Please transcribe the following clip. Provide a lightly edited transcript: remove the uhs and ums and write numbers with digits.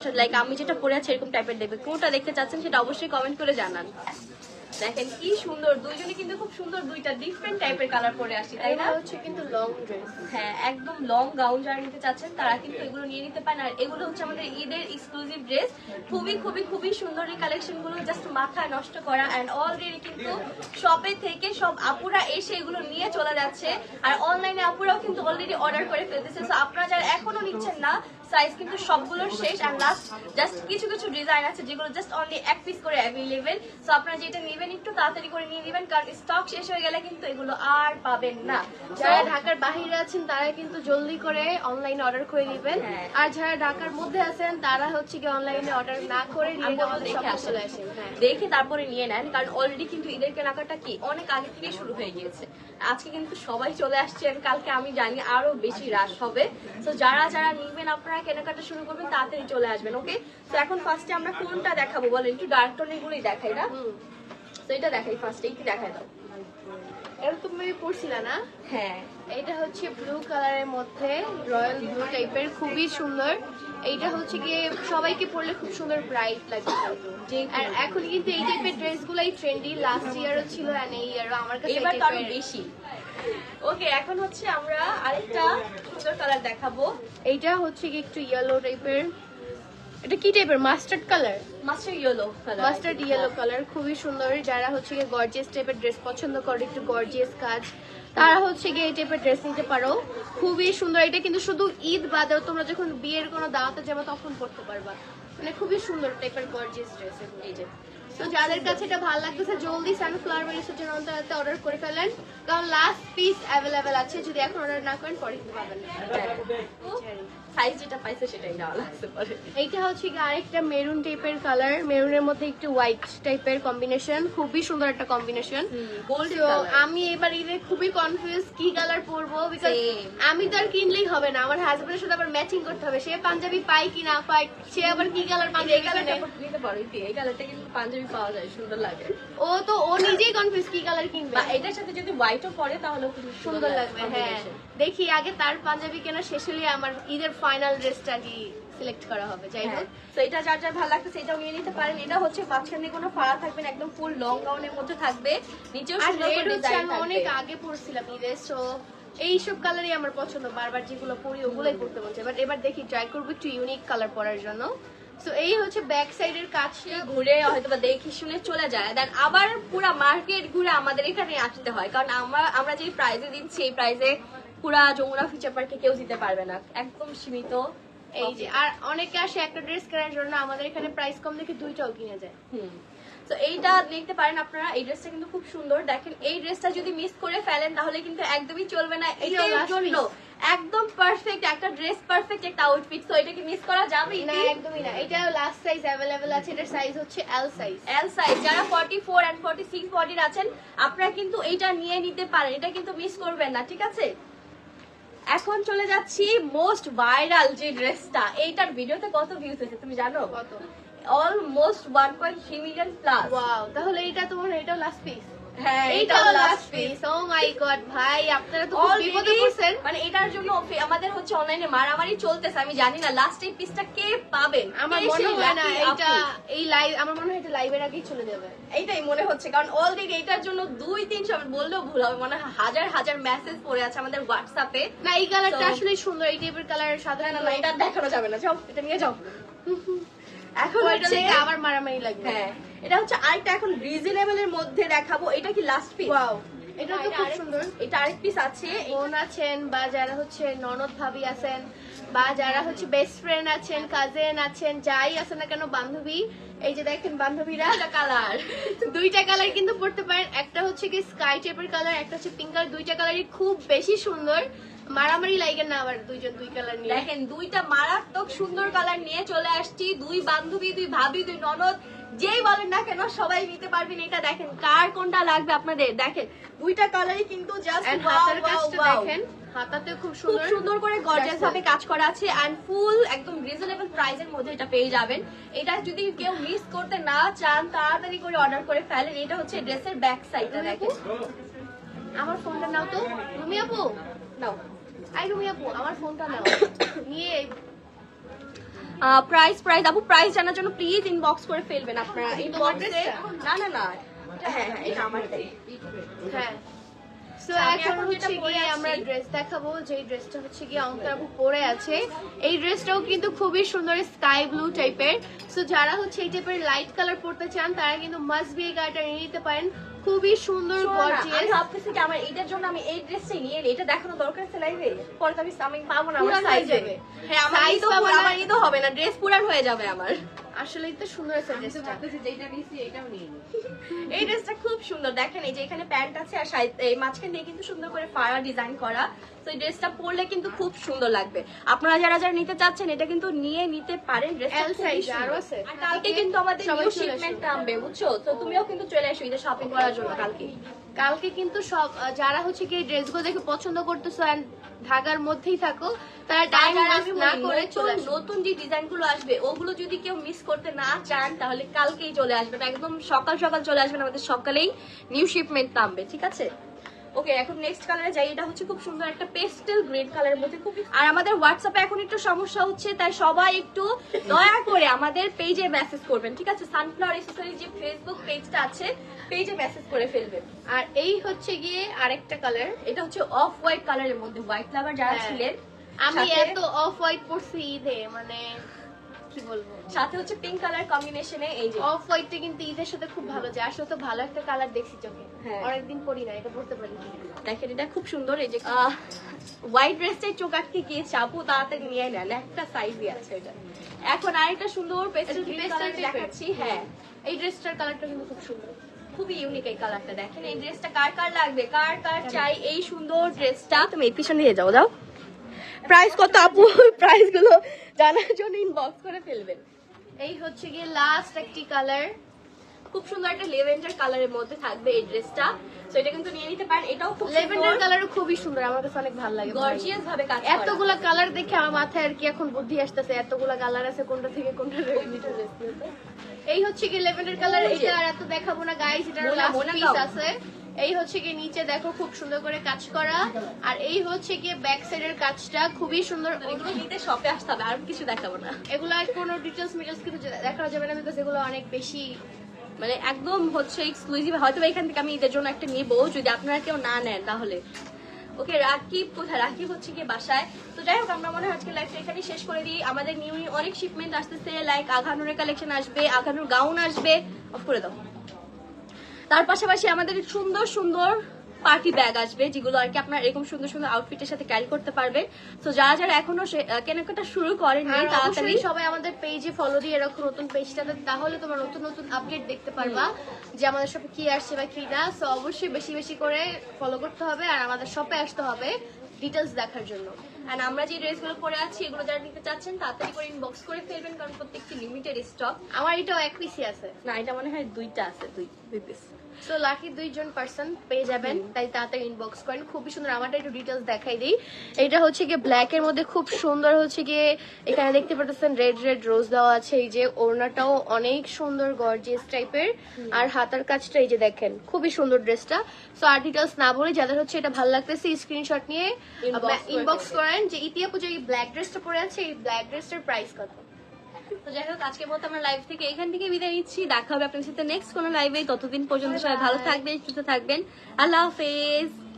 Like আমি যেটা পরে আছি এরকম টাইপের দেখবে, কোনটা দেখতে চাচ্ছেন সেটা অবশ্যই কমেন্ট করে জানান। দেখেন কি সুন্দর, দুইজনে কিন্তু খুব সুন্দর, দুইটা ডিফারেন্ট টাইপের কালার পরে আসি, তাই না? হচ্ছে কিন্তু লং ড্রেস, হ্যাঁ একদম লং গাউন যারা নিতে চাচ্ছেন তারা কিন্তু এগুলো নিয়ে নিতে পারেন। আর এগুলো হচ্ছে আমাদের ঈদের এক্সক্লুসিভ ড্রেস, খুবই খুবই খুবই সুন্দর এই কালেকশন গুলো, জাস্ট মাথা নষ্ট করা। এন্ড অলরেডি কিন্তু শপে থেকে সব আপুরা এসে এগুলো নিয়ে চলে যাচ্ছে, আর অনলাইনে আপুরাও কিন্তু অলরেডি অর্ডার করে ফেলতেছে। সো আপনারা যারা এখনো নিচ্ছেন না, সাইজ কিন্তু সবগুলোর শেষ, আর লাস্ট জাস্ট কিছু কিছু ডিজাইন আছে যেগুলো জাস্ট অনলি এক পিস করে অ্যাভেলেবেল। সো আপনারা যেটা নেবেন একটু তাড়াতাড়ি করে নিয়ে নেবেন, কারণ স্টক শেষ হয়ে গেলে কিন্তু এগুলো আর পাবেন না। যারা ঢাকার বাইরে আছেন তারা কিন্তু জলদি করে অনলাইনে অর্ডার করে নেবেন, আর যারা ঢাকার মধ্যে আছেন তারা হচ্ছে কি অনলাইনে অর্ডার না করে দেখে তারপরে নিয়ে নেন, কারণ অলরেডি কিন্তু ঈদের কেনাকাটা কি অনেক আগে থেকে শুরু হয়ে গিয়েছে। আজকে কিন্তু সবাই চলে আসছে, কালকে আমি জানি আরো বেশি রাশ হবে। তো যারা যারা নিবেন আপনারা কেনাকাটা শুরু করবেন, তাড়াতাড়ি চলে আসবেন। ওকে, তো এখন ফার্স্টে আমরা কোনটা দেখাবো বলেন? একটু ডার্ক টোনের গুলোই দেখাই না? তো এটা দেখাই ফার্স্টে, একটু দেখাই দাও। এটা তুমি পড়ছিলা না? হ্যাঁ, এটা হচ্ছে ব্লু কালারের মধ্যে রয়্যাল ব্লু টাইপের, খুবই সুন্দর। এইটা হচ্ছে গিয়ে সবাইকে পরলে খুব সুন্দর ব্রাইট লাগবে। আর এখন কিন্তু এই টাইপের ড্রেসগুলাই ট্রেন্ডি, লাস্ট ইয়ারও ছিল এন্ড এই ইয়ারও আমার কাছে এবার তো আরো বেশি। ওকে, এখন হচ্ছে আমরা আরেকটা সুন্দর কালার দেখাবো। এইটা হচ্ছে কি একটু ইয়েলো টাইপের। এটা কি টাইপের? Mustard colour, mustard yellow colour, mustard yellow colour, খুবই সুন্দর। যারা হচ্ছে গিয়ে গর্জিয়াস টাইপের ড্রেস পছন্দ করে, একটু গর্জিয়াস কাজ, তারা হচ্ছে গিয়ে এই টাইপের ড্রেস নিতে পারো, খুবই সুন্দর। এটা কিন্তু শুধু ঈদ বাদেও তোমরা যখন বিয়ের কোনো দাওয়াতে যাবে তখন পড়তে পারবা, মানে খুবই সুন্দর টাইপের গর্জিয়াস ড্রেস। এই যে, তো যাদের কাছে এটা ভালো লাগতেছে জলদি সানফ্লাওয়ার বেলিসের জন্য অর্ডার করে ফেলেন, কারণ লাস্ট পিস অ্যাভেলেবেল আছে। যদি এখন অর্ডার না করেন পরে কিন্তু পাবেন না। সাইজ যেটা পাইছে সেটাই নেওয়া লাগতে পারে। এইটা হচ্ছে আরেকটা মেরুন টাইপের কালার, মেরুনের মধ্যে একটু হোয়াইট টাইপের কম্বিনেশন, খুবই সুন্দর একটা কম্বিনেশন। আমি এবার ঈদে খুবই কনফিউজ কি কালার পরবো, বিকজ আমি তো আর কিনলেই হবে না, আমার হাজবেন্ডের সাথে আবার ম্যাচিং করতে হবে। সে পাঞ্জাবি পাই কি না পাই, সে আবার কি কালার পাঞ্জাবি নিতে পারো। এই কালারটা কিন্তু পাঞ্জাবি পাওয়া যায়, সুন্দর লাগে। ও নিজেই কনফিউজ কি কালার কিনবে। এটার সাথে যদি হোয়াইটও পরে তাহলে খুব সুন্দর লাগবে। হ্যাঁ, দেখি আগে তার পাঞ্জাবি কেনা শেষ হলে আমার ঈদের ফাইনাল ড্রেসটা কি সিলেক্ট করা হবে। যাই হোক, তো এটা যার যার ভালো লাগতেছে এটাও নিয়ে নিতে পারেন। এটা হচ্ছে মাঝখানে কোনো ফাড়া থাকবে না, একদম ফুল লং গাউনের মধ্যে থাকবে, নিচেও সুন্দর করে ডিজাইন থাকবে। আমি অনেক আগে পরছিলাম ঈদে, সো এইসব কালারই আমার পছন্দ, বারবার যেগুলো পরি ওগুলোই পরতে মন চায়। বাট এবার দেখি ট্রাই করবো একটু ইউনিক কালার পরার জন্য। সো এই হচ্ছে ব্যাক সাইডের কাজটা, ঘুরে হয়তো বা দেখি শুনে চলে যায়, দেন আবার পুরা মার্কেট ঘুরে আমাদের এখানে আসতে হয়, কারণ আমরা যে প্রাইজে দিচ্ছি এই প্রাইজে পুরা যমুনা ফিচার পার্কে কেউ দিতে পারবে না, একদম সীমিত। এই যে, আর অনেকে আসে একটা ড্রেস কেনার জন্য, আমাদের এখানে প্রাইস কম দেখে দুইটাও কিনে যায়। তো এইটা দেখতে পারেন আপনারা, এই ড্রেসটা কিন্তু খুব সুন্দর। দেখেন এই ড্রেসটা যদি মিস করে ফেলেন তাহলে কিন্তু একদমই চলবে না, এটার জন্য একদম পারফেক্ট একটা ড্রেস, পারফেক্ট একটা আউটফিট। তো এটা কি মিস করা যাবে না? একদমই না। এটা লাস্ট সাইজ अवेलेबल আছে, এটার সাইজ হচ্ছে এল সাইজ। এল সাইজ যারা 44 এন্ড 46 বডির আছেন আপনারা কিন্তু এইটা নিয়ে নিতে পারেন, এটা কিন্তু মিস করবেন না, ঠিক আছে? এখন চলে যাচ্ছি মোস্ট ভাইরাল যে ড্রেসটা, এইটার ভিডিওতে কত ভিউজ হয়েছে তুমি জানো? কত? Almost 1.3 million plus. ওয়াও, তাহলে এটা তোমার এটাও লাস্ট পিস? হ্যাঁ, এটাও লাস্ট পিস। ও মাই গড ভাই, আপনারা তো খুব বিপদে পড়ছেন। মানে এটার জন্য আমাদের হচ্ছে অনলাইনে মারামারি চলতেছে, আমি জানি না লাস্ট এই পিসটা কে পাবেন। আমার মনে হয় না এটা এই লাইভ, আমার মনে হয় এটা লাইভের আগেই চলে যাবে, এইটাই মনে হচ্ছে, কারণ অলরেডি এটার জন্য 2-3 বললেও ভুল হবে, মানে হাজার হাজার মেসেজ পড়ে আছে আমাদের হোয়াটসঅ্যাপে। না, এই কালারটা আসলে সুন্দর, এই টাইপের কালার সাধারণ না, এটা দেখানো যাবে না, যাও এটা নিয়ে যাও। এখন হচ্ছে আবার মারামারি লাগবে। হ্যাঁ, এটা হচ্ছে আরেকটা এখন রিজনেবল এর মধ্যে দেখাবো। এটা কি লাস্ট পিস? ওয়াও, এটা তো খুব সুন্দর। এটা আরেক পিস আছে। বোন আছেন বা যারা হচ্ছে ননদ ভাবি আছেন বা যারা হচ্ছে বেস্ট ফ্রেন্ড আছেন, কাজিন আছেন, যাই আছে না কেন বান্ধবী, এই যে দেখেন বান্ধবীরা কালার দুইটা কালার কিন্তু পড়তে পারেন। একটা হচ্ছে কি স্কাই টাইপের কালার, একটা হচ্ছে পিঙ্ক কালার। দুইটা কালারই খুব বেশি সুন্দর, মারামারি লাগে না আবার দুইজন দুই কালার নিয়ে। দেখেন দুইটা মারাত্মক সুন্দর কালার নিয়ে চলে আসছি, দুই বান্ধবী, দুই ভাবি, দুই ননদ, যেই বলেন না কেন সবাই নিতে পারবেন। এটা দেখেন কার কোনটা লাগবে আপনাদের, দেখেন দুইটা কালারই কিন্তু জাস্ট হাতার কাজটা দেখেন, হাতাতে খুব সুন্দর করে গর্জিয়াস ভাবে কাজ করা আছে, এন্ড ফুল একদম রিজনেবল প্রাইসের মধ্যে এটা পেয়ে যাবেন। এটা যদি কেউ মিস করতে না চান তাড়াতাড়ি করে অর্ডার করে ফেলেন। এটা হচ্ছে ড্রেসের ব্যাক সাইডটা দেখেন। আমার ফোনটা নাও তো রুমি আপু, নাও। আই রুমি আপু আমার ফোনটা নাও, নিয়ে প্রাইস আপু প্রাইস জানার জন্য প্লিজ ইনবক্স করে ফেলবেন আপনারা ইনবক্সে। না হ্যাঁ এটা আমারটাই। হ্যাঁ সো আমি এখন এখন যেটা হচ্ছে পরে গিয়ে আছি- আমরা ড্রেস দেখাবো, যে ড্রেসটা হচ্ছে গিয়ে অঙ্কিতা আপু পরে আছে। এই ড্রেসটাও কিন্তু খুবই সুন্দর স্কাই ব্লু টাইপের। সো যারা হচ্ছে এই টাইপের লাইট কালার পরতে চান তারা কিন্তু মাস্ট বি এই কালারটা নিয়ে নিতে পারেন, খুবই সুন্দর শোনো না, আমি গর্জিয়াস। ভাবতেছি কি আমার ঈদের জন্য আমি এই ড্রেসটাই নিয়ে নিই। এটা দেখানো দরকার আছে লাইভে, পরে তো আমি পাবো না আমার পুরান হয়ে সাইজে। যাবে। হ্যাঁ আমার Size ঈদও পাবো না। আমার ঈদও হবে না, ড্রেস পুরান হয়ে যাবে আমার। আসলেই তো সুন্দর আছে ড্রেসটা। এই ড্রেসটা খুব সুন্দর, দেখেন এই যে এখানে প্যান্ট আছে আর এই মাঝখান দিয়ে কিন্তু সুন্দর করে ফাড়া ডিজাইন করা। তো এই ড্রেসটা পরলে কিন্তু খুব সুন্দর লাগবে। আপনারা যারা যারা নিতে চাচ্ছেন এটা কিন্তু নিয়ে নিতে পারেন। ড্রেসটা L খুবই size সুন্দর। আরো আছে। আর কালকে কিন্তু আমাদের সবাই নিউ চলে শিপমেন্ট আসুন। নামবে, বুঝছো? তো তুমিও কিন্তু চলে আসো ঈদের শপিং করার জন্য কালকে। কালকে কিন্তু সব যারা হচ্ছে কি ড্রেসগুলো দেখে পছন্দ করতেছো এন্ড ঢাকার মধ্যেই থাকো তারা টাইম ওয়েস্ট না করে চলে আসো। নতুন যে ডিজাইন গুলো আসবে ওগুলো যদি কেউ মিস করতে না চান তাহলে কালকেই চলে আসবেন, একদম সকাল সকাল চলে আসবেন, আমাদের সকালেই নিউ শিপমেন্ট নামবে, ঠিক আছে? ওকে এখন নেক্সট কালারে যাই। এটা হচ্ছে খুব সুন্দর একটা পেস্টেল গ্রিন কালারের মধ্যে খুব। আর আমাদের হোয়াটসঅ্যাপে এখন একটু সমস্যা হচ্ছে, তাই সবাই একটু দয়া করে আমাদের পেজে মেসেজ করবেন, ঠিক আছে? সানফ্লাওয়ার এক্সেসরিজ যে ফেসবুক পেজটা আছে পেজে মেসেজ করে ফেলবেন। আর এই হচ্ছে গিয়ে আরেকটা কালার, এটা হচ্ছে অফ হোয়াইট কালারের মধ্যে, হোয়াইট লাভার যারা হ্যাঁ। ছিলেন আমি সাথে- এত অফ হোয়াইট পরছি ঈদে, মানে কি বলবো, সাথে হচ্ছে পিঙ্ক কালার কম্বিনেশনে এই যে অফ হোয়াইটটা কিন্তু ঈদের সাথে খুব ভালো যায়। আসলে তো ভালো একটা কালার দেখছি চোখে, হ্যাঁ। অনেকদিন পরি না, এটা পরতে পারি। দেখেন এটা খুব সুন্দর। এই যে হোয়াইট ড্রেসটাই চোখ আটকে গিয়ে চাপু তাড়াতাড়ি নিয়ে নেন, একটা সাইজই আছে এটা। এখন আরেকটা সুন্দর পেস্টেল গ্রিন pastel কালার type-এর। দেখাচ্ছি। হ্যাঁ এই ড্রেসটার কালারটা কিন্তু খুব সুন্দর। খুবই ইউনিক এই কালারটা। দেখেন এই ড্রেসটা কার কার লাগবে, কার কার চাই এই সুন্দর ড্রেসটা। তুমি এই পিছনে দিয়ে যাও প্রাইস কত আপু? প্রাইস গুলো জানার জন্য ইনবক্স করে ফেলবেন। এই হচ্ছে গিয়ে লাস্ট একটি কালার, খুব সুন্দর একটা লেভেন্ডার কালারের মধ্যে থাকবে এই ড্রেসটা। তো এটা কিন্তু নিয়ে নিতে পারেন, এটাও খুব লেভেন্ডার কালারও খুবই সুন্দর, আমার কাছে অনেক ভালো লাগে। গর্জিয়াস ভাবে কাজ করা। এতগুলা কালার দেখে আমার মাথায় আর কি এখন বুদ্ধি আসতেছে, এতগুলা কালার আছে কোনটা থেকে কোনটা এই হচ্ছে কি লেভেন্ডার কালার। ওই যে। এটা আর এত দেখাবো না গাইস, এটার মোনা, লাস্ট মোনা পিস দাও। আছে। এই হচ্ছে কি নিচে দেখো খুব সুন্দর করে কাজ করা, আর এই হচ্ছে কি ব্যাক সাইডের কাজটা খুবই সুন্দর। এগুলো নিতে শপে আসতে হবে, আর কিছু দেখাবো না। এগুলো আর কোনো ডিটেলস কিছু দেখানো যাবে না বিকজ এগুলো অনেক বেশি মানে একদম হচ্ছে এক্সক্লুসিভ। হয়তো এখান থেকে আমি ঈদের জন্য একটা নিবো যদি আপনারা কেউ না নেন তাহলে। ওকে রাকিব কোথায়? রাকিব হচ্ছে কি বাসায়। তো যাই হোক আমরা মনে হয় আজকে লাইফটা এখানেই শেষ করে দিই। আমাদের নিউ অনেক শিপমেন্ট আসতেছে, লাইক আঘানুরের কালেকশন আসবে, আঘানুর গাউন আসবে, অফ করে দাও। তার পাশাপাশি আমাদের সুন্দর সুন্দর পার্টি ব্যাগ আসবে যেগুলো আর কি আপনার এরকম সুন্দর সুন্দর আউটফিটের সাথে ক্যারি করতে পারবেন। তো যারা যারা এখনো কেনাকাটা শুরু করেননি আর তাড়াতাড়ি অবশ্যই সবাই আমাদের পেজে ফলো দিয়ে রাখো, নতুন পেজটাতে, তাহলে তোমার নতুন নতুন আপডেট দেখতে পারবা যে আমাদের শপে কি আসছে বা কি না। সো অবশ্যই বেশি বেশি করে ফলো করতে হবে আর আমাদের শপে আসতে হবে ডিটেলস দেখার জন্য। আর আমরা যে ড্রেসগুলো পরে আছি এগুলো যারা নিতে চাচ্ছেন তাড়াতাড়ি করে ইনবক্স করে ফেলবেন, কারণ প্রত্যেকটি লিমিটেড স্টক। আমার এটাও এক পিসি আছে, না এটা মনে হয় দুইটা আছে, দুই পিস। সো লাকি 2 জন পার্সন পেয়ে যাবেন, তাই তাড়াতাড়ি ইনবক্স করেন। খুবই সুন্দর, আমারটা একটু ডিটেলস দেখাই দিই। এটা হচ্ছে গিয়ে ব্ল্যাক এর মধ্যে খুব সুন্দর হচ্ছে গিয়ে এখানে দেখতে পাচ্ছেন রেড রেড রোজ দেওয়া আছে। এই যে ওড়নাটাও অনেক সুন্দর গর্জিয়াস টাইপের, আর হাতার কাজটা এই যে দেখেন খুবই সুন্দর ড্রেসটা। সো আর ডিটেলস না বলে যাদের হচ্ছে এটা ভালো লাগতেছে স্ক্রিনশট নিয়ে ইনবক্স করেন যে ইতিহাপু যে ব্ল্যাক ড্রেসটা পরে আছে এই ব্ল্যাক ড্রেসটার প্রাইস কত। তো যাই হোক আজকের মতো আমরা লাইভ থেকে এখান থেকে বিদায় নিচ্ছি। দেখা হবে আপনার সাথে নেক্সট কোনো লাইভে। ততদিন পর্যন্ত সবাই ভালো থাকবেন, সুস্থ থাকবেন। আল্লাহ হাফেজ।